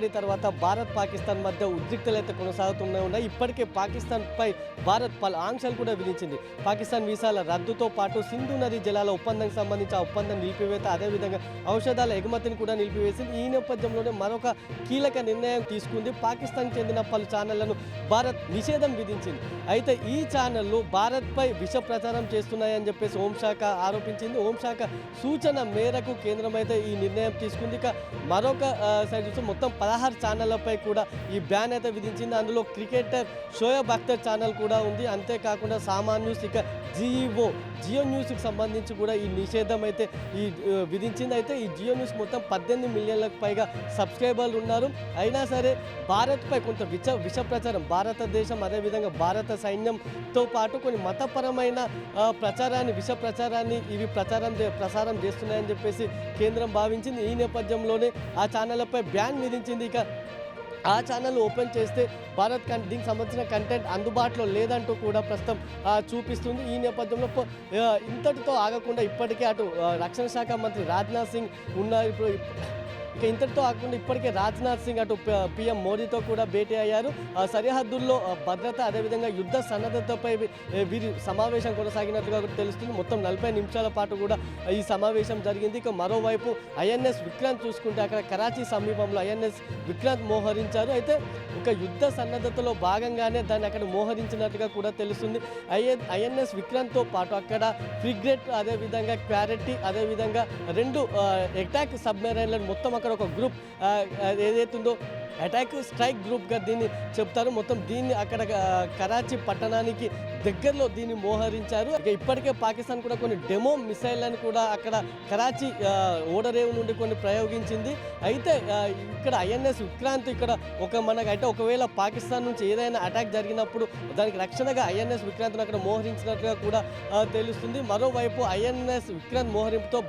దాడి తర్వాత భారత్ పాకిస్తాన్ మధ్య ఉద్రిక్తలు అయితే కొనసాగుతూనే ఉన్నాయి. ఇప్పటికే పాకిస్తాన్పై భారత్ పలు ఆంక్షలు కూడా విధించింది. పాకిస్తాన్ వీసాల రద్దుతో పాటు సింధు నది జలాల ఒప్పందానికి సంబంధించి ఆ ఒప్పందం నిలిపివేత, అదేవిధంగా ఔషధాల ఎగుమతిని కూడా నిలిపివేసింది. ఈ నేపథ్యంలోనే మరొక కీలక నిర్ణయం తీసుకుంది. పాకిస్తాన్కి చెందిన పలు ఛానళ్లను భారత్ నిషేధం విధించింది. అయితే ఈ ఛానళ్లు భారత్పై విష ప్రచారం చేస్తున్నాయని చెప్పేసి హోంశాఖ ఆరోపించింది. హోంశాఖ సూచన మేరకు కేంద్రం అయితే ఈ నిర్ణయం తీసుకుంది. ఇక మరొక సైడ్ చూస్తే మొత్తం 16 ఛానళ్లపై కూడా ఈ బ్యాన్ అయితే విధించింది. అందులో క్రికెటర్ షోయబ్ అఖ్తర్ ఛానల్ కూడా ఉంది. అంతేకాకుండా సామాన్ న్యూస్, ఇక జియో న్యూస్కి సంబంధించి కూడా ఈ నిషేధం అయితే విధించింది. అయితే ఈ జియో న్యూస్ మొత్తం 18 మిలియన్లకు పైగా సబ్స్క్రైబర్లు ఉన్నారు. అయినా సరే భారత్పై కొంత విష ప్రచారం, భారతదేశం అదేవిధంగా భారత సైన్యంతో పాటు కొన్ని మతపరమైన ప్రచారాన్ని, విష ప్రచారాన్ని ఇవి ప్రసారం చేస్తున్నాయని చెప్పేసి కేంద్రం భావించింది. ఈ నేపథ్యంలోనే ఆ ఛానళ్లపై బ్యాన్ విధించింది. ఇక ఆ ఛానల్ ఓపెన్ చేస్తే భారత్ దీనికి సంబంధించిన కంటెంట్ అందుబాటులో లేదంటూ కూడా ప్రస్తుతం చూపిస్తుంది. ఈ నేపథ్యంలో ఇంతటితో ఆగకుండా ఇప్పటికే అటు రక్షణ శాఖ మంత్రి రాజ్నాథ్ సింగ్ ఉన్నారు. ఇప్పుడు ఇక ఇంతటితో కాకుండా ఇప్పటికే రాజ్నాథ్ సింగ్ అటు పీఎం మోడీతో కూడా భేటీ అయ్యారు. సరిహద్దుల్లో భద్రత, అదేవిధంగా యుద్ధ సన్నద్ధతపై వీరి సమావేశం కొనసాగినట్లుగా తెలుస్తుంది. మొత్తం 40 నిమిషాల పాటు కూడా ఈ సమావేశం జరిగింది. ఇక మరోవైపు ఐఎన్ఎస్ విక్రాంత్ చూసుకుంటే అక్కడ కరాచీ సమీపంలో ఐఎన్ఎస్ విక్రాంత్ మోహరించారు. అయితే ఒక యుద్ధ సన్నద్ధతలో భాగంగానే దాన్ని అక్కడ మోహరించినట్లుగా కూడా తెలుస్తుంది. ఐఎన్ఎస్ విక్రాంత్తో పాటు అక్కడ ఫ్రిగేట్, అదేవిధంగా క్లారిటీ, అదేవిధంగా 2 అటాక్ సబ్మెరైన్లను మొత్తం అక్కడ ఒక గ్రూప్ ఏదైతుందో అటాక్ స్ట్రైక్ గ్రూప్గా దీన్ని చెప్తారు. మొత్తం దీన్ని అక్కడ కరాచీ పట్టణానికి దగ్గరలో దీన్ని మోహరించారు. ఇక ఇప్పటికే పాకిస్తాన్ కూడా కొన్ని డెమో మిసైళ్లను కూడా అక్కడ కరాచీ ఓడరేవు నుండి కొన్ని ప్రయోగించింది. అయితే ఇక్కడ ఐఎన్ఎస్ విక్రాంత్ ఇక్కడ అయితే ఒకవేళ పాకిస్తాన్ నుంచి ఏదైనా అటాక్ జరిగినప్పుడు దానికి రక్షణగా ఐఎన్ఎస్ విక్రాంత్ను అక్కడ మోహరించినట్లుగా కూడా తెలుస్తుంది. మరోవైపు ఐఎన్ఎస్ విక్రాంత్ మోహరింపుతో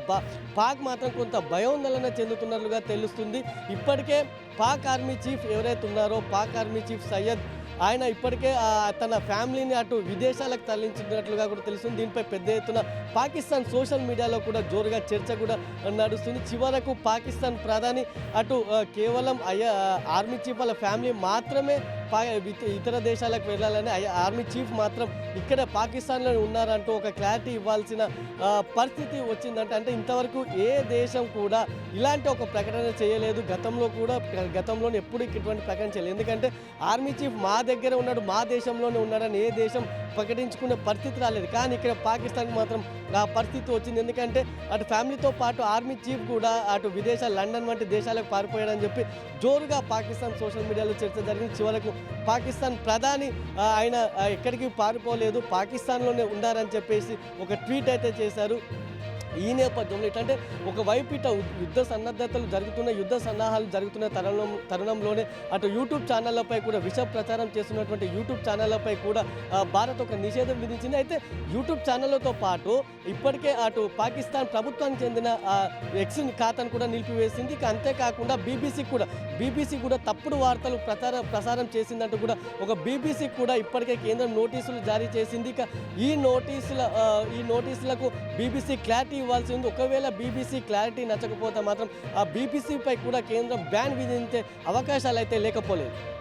పాక్ మాత్రం కొంత భయోందోళన చెందుతున్నట్లుగా తెలుస్తుంది. ఇప్పటికే పాక్ ఆర్మీ చీఫ్ ఎవరైతే ఉన్నారో, పాక్ ఆర్మీ చీఫ్ సయ్యద్, ఆయన ఇప్పటికే తన ఫ్యామిలీని అటు విదేశాలకు తరలించినట్లుగా కూడా తెలుస్తుంది. దీనిపై పెద్ద ఎత్తున పాకిస్తాన్ సోషల్ మీడియాలో కూడా జోరుగా చర్చ కూడా నడుస్తుంది. చివరకు పాకిస్తాన్ ప్రధాని అటు కేవలం ఆర్మీ చీఫ్ వాళ్ళ ఫ్యామిలీ మాత్రమే ఇతర దేశాలకు వెళ్ళాలని, ఆర్మీ చీఫ్ మాత్రం ఇక్కడ పాకిస్తాన్లో ఉన్నారంటూ ఒక క్లారిటీ ఇవ్వాల్సిన పరిస్థితి వచ్చిందంటే, అంటే ఇంతవరకు ఏ దేశం కూడా ఇలాంటి ఒక ప్రకటన చేయలేదు. గతంలోనే ఎప్పుడు ఇటువంటి ప్రకటన చేయలేదు. ఎందుకంటే ఆర్మీ చీఫ్ మా దగ్గర ఉన్నాడు, మా దేశంలోనే ఉన్నాడని ఏ దేశం ప్రకటించుకునే పరిస్థితి రాలేదు. కానీ ఇక్కడ పాకిస్తాన్కి మాత్రం ఆ పరిస్థితి వచ్చింది. ఎందుకంటే అటు ఫ్యామిలీతో పాటు ఆర్మీ చీఫ్ కూడా అటు విదేశాలు, లండన్ వంటి దేశాలకు పారిపోయాడని చెప్పి జోరుగా పాకిస్తాన్ సోషల్ మీడియాలో చర్చ జరిగింది. చివరకు పాకిస్తాన్ ప్రధాని ఆయన ఎక్కడికి పారిపోలేదు, పాకిస్తాన్లోనే ఉన్నారని చెప్పేసి ఒక ట్వీట్ అయితే చేశారు. ఈ నేపథ్యంలో ఏంటంటే ఒకవైపు ఇట యుద్ధ సన్నాహాలు జరుగుతున్న తరుణంలోనే అటు యూట్యూబ్ ఛానళ్లపై కూడా విష ప్రచారం చేస్తున్నటువంటి యూట్యూబ్ ఛానళ్లపై కూడా భారత్ ఒక నిషేధం విధించింది. అయితే యూట్యూబ్ ఛానళ్లతో పాటు ఇప్పటికే అటు పాకిస్తాన్ ప్రభుత్వానికి చెందిన ఎక్స్ ఖాతాను కూడా నిలిపివేసింది. ఇక అంతేకాకుండా బీబీసీ కూడా తప్పుడు వార్తలు ప్రసారం చేసిందంటూ కూడా ఒక బీబీసీ కూడా ఇప్పటికే కేంద్రం నోటీసులు జారీ చేసింది. ఇక ఈ నోటీసులకు బీబీసీ క్లారిటీ ఇవ్వాల్సి ఉంది. ఒకవేళ బీబీసీ క్లారిటీ నచ్చకపోతే మాత్రం ఆ బీబీసీపై కూడా కేంద్రం బ్యాన్ విధించే అవకాశాలు అయితే లేకపోలేదు.